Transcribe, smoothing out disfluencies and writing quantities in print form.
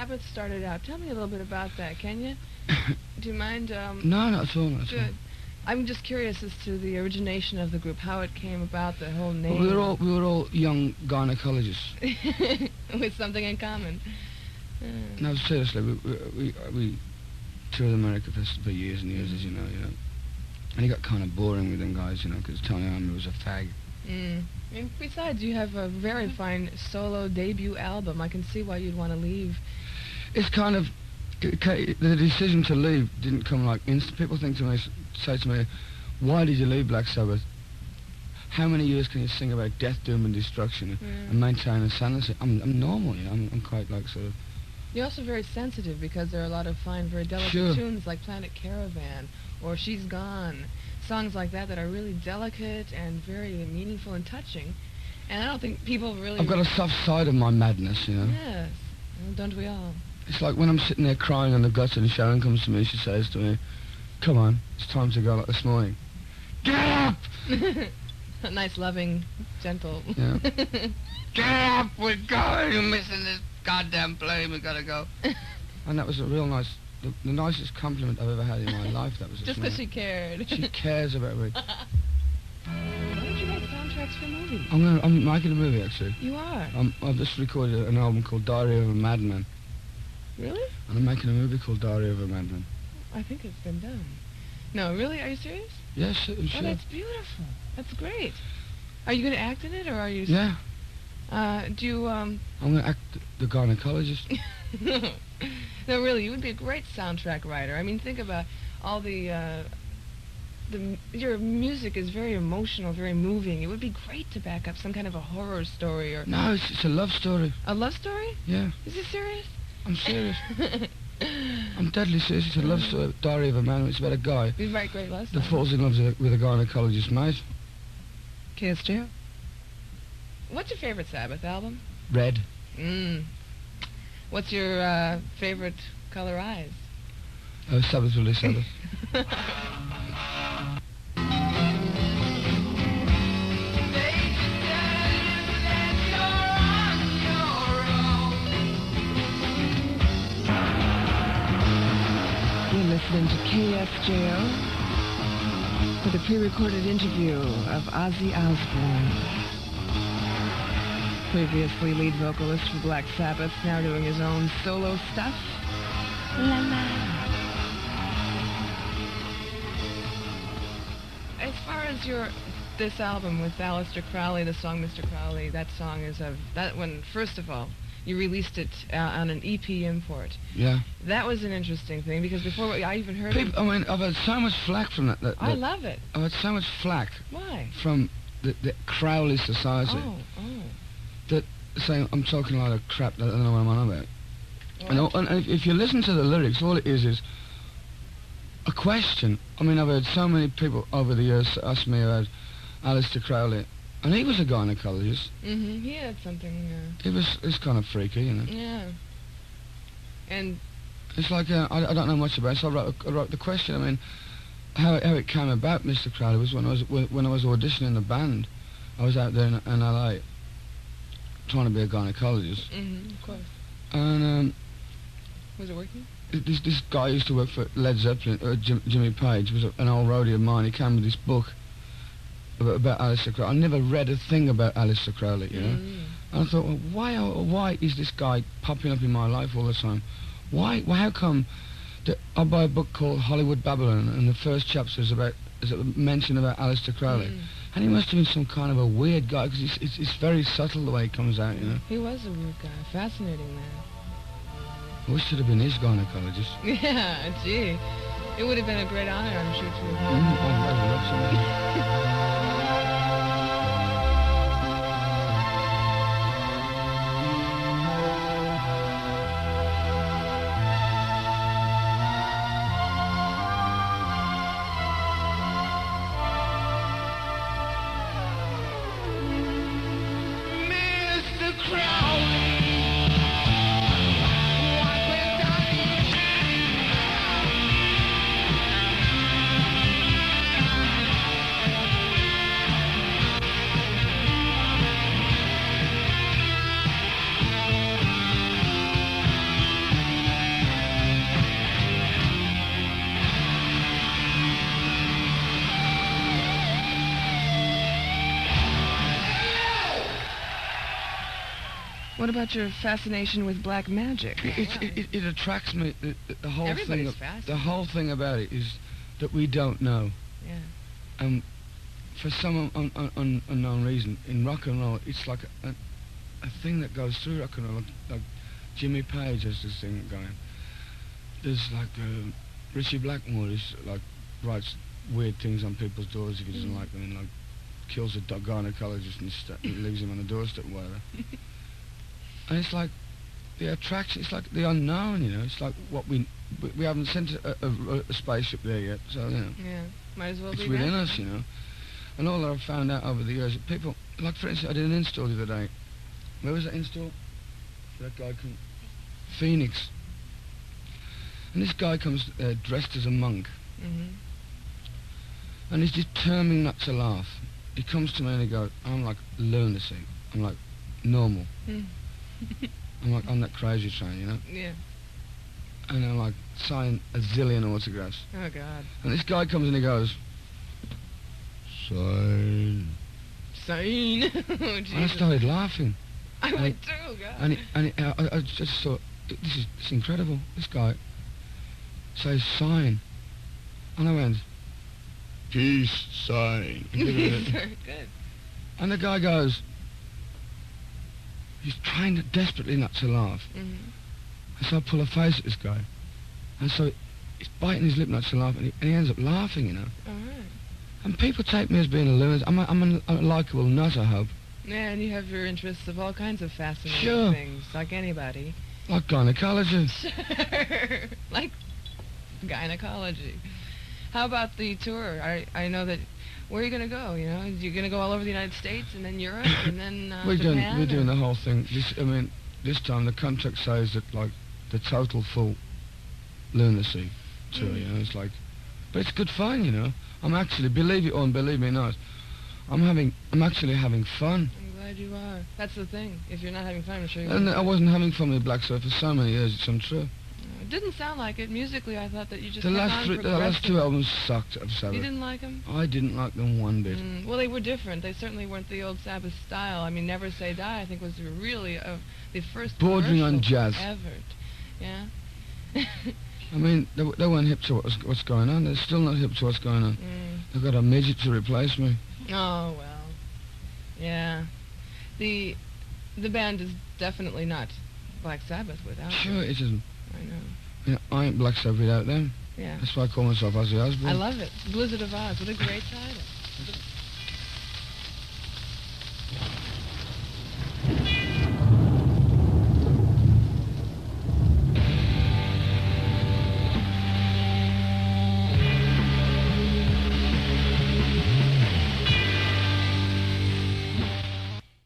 Sabbath started out. Tell me a little bit about that, can you? Do you mind? No, not at all. Not at all. Good. I'm just curious as to the origination of the group, how it came about, the whole name. Well, we were all young gynecologists. With something in common. No, seriously, we toured America for years and years, as you know. And it got kind of boring with them guys, because Tony Iommi was a fag. And besides, you have a very fine solo debut album. I can see why you'd want to leave. It's kind of... The decision to leave didn't come like instant. People say to me, why did you leave Black Sabbath? How many years can you sing about death, doom and destruction and maintain a sanity? I'm normal, I'm quite like sort of... You're also very sensitive because there are a lot of fine, very delicate tunes like Planet Caravan or She's Gone. Songs like that are really delicate and very meaningful and touching. And I don't think people really... I've got a soft side of my madness, Yes. Well, don't we all? It's like when I'm sitting there crying on the gutter and Sharon comes to me, she says to me, come on, it's time to go like this morning. Get up! A nice, loving, gentle... Yeah. Get up, we're going, you're missing this goddamn plane, we gotta go. And that was a real nice... The nicest compliment I've ever had in my life, that was just because she cared. She cares about me. Why don't you make soundtracks for movies? I'm making a movie, actually. You are? I've just recorded an album called Diary of a Madman. Really? And I'm making a movie called Diary of a Madman. I think it's been done. No, really? Are you serious? Yes, I'm sure. Oh, that's beautiful. That's great. Are you going to act in it, or are you... Yeah. Do you, I'm going to act the gynecologist. No, really, you would be a great soundtrack writer. I mean, think about all your music is very emotional, very moving. It would be great to back up some kind of a horror story or... No, it's a love story. A love story? Yeah. Is it serious? I'm serious. I'm deadly serious. It's a love story, Diary of a Man. It's about a guy You write great love that falls in love with a gynecologist mate. KSJO. What's your favorite Sabbath album? Red. What's your favorite color eyes? Oh, Sabbath will be Sabbath. You're listening to KSJO with a pre-recorded interview of Ozzy Osbourne. Previously lead vocalist for Black Sabbath, now doing his own solo stuff. La la. As far as this album with Aleister Crowley, the song Mr. Crowley, that song is that one, first of all, you released it on an EP import. Yeah. That was an interesting thing, because before I even heard it... I mean, I've had so much flack from that. I love it. I've had so much flack. Why? From the Crowley Society. That saying I'm talking a lot of crap that I don't know what I'm on about. And if you listen to the lyrics, all it is a question. I mean, I've heard so many people over the years ask me about Aleister Crowley, and he was a gynecologist. He had something... It's kind of freaky, Yeah. And... It's like, I don't know much about it, so I wrote the question. I mean, how it came about, Mr. Crowley, was when I was auditioning the band. I was out there in LA, trying to be a gynecologist. Of course. And was it working? This guy used to work for Led Zeppelin. Jimmy Page was an old roadie of mine. He came with this book about Aleister Crowley. I never read a thing about Aleister Crowley, And I thought, well, why is this guy popping up in my life all the time? Why? How come that I buy a book called Hollywood Babylon, and the first chapter is a mention about Aleister Crowley? And he must have been some kind of a weird guy, because it's very subtle the way he comes out, He was a weird guy. Fascinating man. I wish it had been his gynecologist. Yeah, gee. It would have been a great honor, I'm sure, to have I'd love somebody. What about your fascination with black magic? It attracts me. The whole Everybody's thing. fascinated. The whole thing about it is that we don't know. Yeah. For some unknown reason, in rock and roll, it's like a thing that goes through rock and roll. Like Jimmy Page has this thing going. There's like Richie Blackmore is like writes weird things on people's doors if he doesn't like them, and like kills a gynocologist and leaves him on the doorstep or whatever. And it's like the attraction. It's like the unknown, you know. It's like what we haven't sent a spaceship there yet, so you know. Yeah, might as well it's be within there. us, you know. And all that I've found out over the years, people, like for instance, I did an install the other day. Where was that install? That guy come, Phoenix. And this guy comes dressed as a monk. And he's determined not to laugh. He comes to me and he goes, I'm like lunacy. I'm like normal. I'm like on that crazy train, you know? Yeah. And I'm like signing a zillion autographs. Oh, God. And this guy comes and he goes, sign. Sign. Oh, Jesus. And I started laughing. I would too, God. And I just thought, this is incredible. This guy says sign. And I went, peace sign. Good. And the guy goes, he's trying desperately not to laugh. And so I pull a face at this guy. And so he's biting his lip not to laugh, and he ends up laughing, you know. All right. And people take me as being a lunatic. I'm a likeable nut, I hope. Yeah, and you have your interests of all kinds of fascinating things, like anybody. Like gynecology. Sure. Like gynecology. How about the tour? I know that... Where are you going to go, you know? You're going to go all over the United States, and then Europe, and then Japan? We're doing the whole thing. This time the contract says that, like, the total full lunacy tour, you know? It's like... But it's good fun, you know? I'm actually, believe it or believe me not, I'm actually having fun. I'm glad you are. That's the thing. If you're not having fun, I'm sure you And I wasn't having fun with Black Sabbath for so many years, it's untrue. It didn't sound like it. Musically, I thought that you just The last two albums sucked of Sabbath. You didn't like them? I didn't like them one bit. Well, they were different. They certainly weren't the old Sabbath style. I mean, Never Say Die, I think, was really the first bordering on jazz ever. Yeah. I mean, they weren't hip to what's going on. They're still not hip to what's going on. They've got a midget to replace me. Oh, well. Yeah. The band is definitely not Black Sabbath without Sure them. it isn't. I know. You know, I ain't Black Sabbath without them. Yeah. That's why I call myself Ozzy Osbourne. I love it. Blizzard of Oz. What a great title.